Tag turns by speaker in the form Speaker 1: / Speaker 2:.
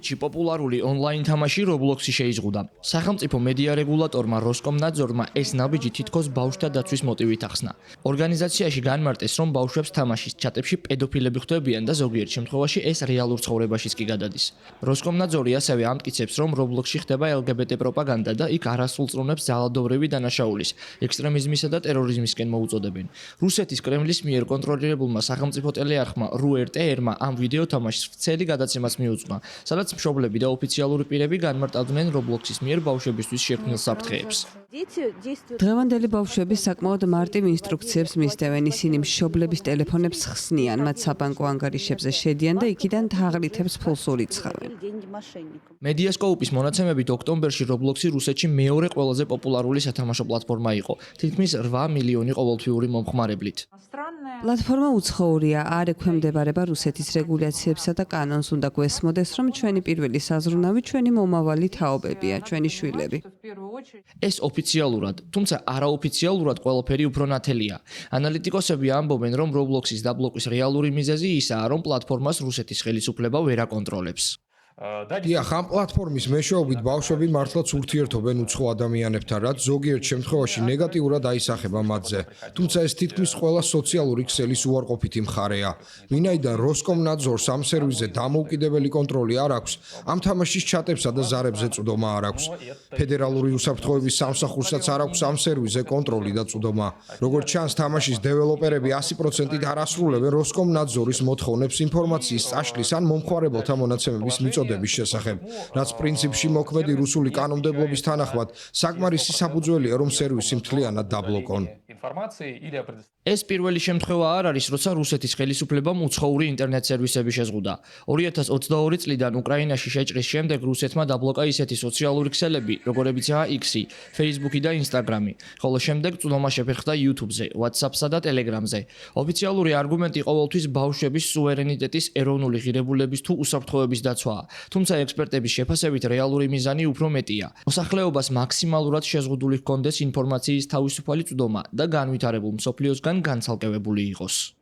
Speaker 1: Populāruli online თამაში Roblox-ი შეიზღუდა. სახელმწიფო მედია რეგულატორმა Roskomnadzorma ეს ნაბიჯი თითქოს ბავშვთა დაცვის მოტივით ახსნა. ორგანიზაციაში განმარტეს, რომ ბავშვებს თამაშის ჩატებში პედოფილები ხვდებიან და ზოგიერთ შემთხვევაში ეს რეალურ ცხოვრებაშიც კი გადადის. Roskomnadzori ასევე ამტკიცებს, რომ Roblox-ში ხდება LGBT პროპაგანდა და იქ არასრულწლოვნებს ძალადობრივი დანაშაულის, ექსტრემიზმისა და ტერორიზმისკენ მოუწოდებენ. რუსეთის კრემლის მიერ კონტროლირებულმა სახელმწიფო ტელეარხმა RUR-TR-მა ამ ვიდეო თამაშის ვრცელი გადაცემას მიუძღვნა, სადაც მშობლები და ოფიციალური პირები განმარტავდნენ Roblox-ის მიერ ბავშვებისთვის შექმნილ საფრთხეებს.
Speaker 2: დღევანდელი ბავშვები საკმაოდ მარტივ ინსტრუქციებს მისდევენ. ისინი მშობლების ტელეფონებს ხსნიან, მათ საბანკო ანგარიშებზე შედიან და იქიდან თაღლითებს ფულს ურიცხავენ.
Speaker 1: Mediascope-ის მონაცემებით ოქტომბერში Roblox-ი რუსეთში მეორე ყველაზე პოპულარული სათამაშო პლატფორმა იყო, თითქმის 8 მილიონი ყოველთვიური მომხმარებლით.
Speaker 2: პლატფორმა უცხოურია, არ ექვემდებარება რუსეთის რეგულაციებსა და კანონს. უნდა გვესმოდეს, რომ ჩვენი პირველი საზრუნავი ჩვენი მომავალი თაობებია, ჩვენი შვილები.
Speaker 1: ეს ოფიციალურად, თუმცა არაოფიციალურად ყველაფერი უფრო ნათელია. ანალიტიკოსები ამბობენ, რომ Roblox-ის დაბლოკვის რეალური მიზეზი ისაა, რომ პლატფორმას რუსეთის ხელისუფლება ვერ აკონტროლებს.
Speaker 3: დიახ, ამ პლატფორმის მეშვეობით ბავშვები მართლაც ურთიერთობენ უცხო ადამიანებთან, რაც ზოგიერთ შემთხვევაში ნეგატიურად აისახება მათზე. თუმცა ეს თითქმის ყველა სოციალური ქსელის უარყოფითი მხარეა. ვინაიდან Roskomnadzor's ამ სერვისზე დამოუკიდებელი კონტროლი არ აქვს, ამ თამაშის ჩატებსა და ზარებზე წვდომა არ აქვს. ფედერალური უსაფრთხოების სამსახურსაც არ აქვს ამ სერვისზე კონტროლი და წვდომა. როგორც ჩანს, თამაშის დეველოპერები 100%-ით არ ასრულებენ Roskomnadzor's მოთხოვნებს ინფორმაციის წაშლის ან მომხმარებელთა მონაცემების მიწოდების შესახებ, რაც პრინციპში მოქმედი რუსული კანონმდებლობის თანახმად საკმარისი საფუძველია, რომ სერვისი მთლიანად დაბლოკონ.
Speaker 1: ეს პირველი შემთხვევა არ არის, როცა რუსეთის ხელისუფლებამ უცხოური ინტერნეტ სერვისები შეზღუდა. 2022 წლიდან უკრაინაში შეჭრის შემდეგ რუსეთმა დაბლოკა ისეთი სოციალური ქსელები, როგორებიცაა X-ი, Facebook-ი და Instagram-ი, ხოლო შემდეგ წვდომა შეფერხდა YouTube-ზე, WhatsApp-სა და Telegram-ზე. ოფიციალური არგუმენტი ყოველთვის ბავშვების სუვერენიტეტის, ეროვნული ღირებულების თუ უსაფრთხოების დაცვაა. თუმცა ექსპერტების შეფასებით რეალური მიზანი უფრო მეტია. მოსახლეობას მაქსიმალურად შეზღუდული ჰქონდეს ინფორმაციის თავისუფალი წვდომა და განვითარებულ მსოფლიოსგან განცალკევებული იყოს.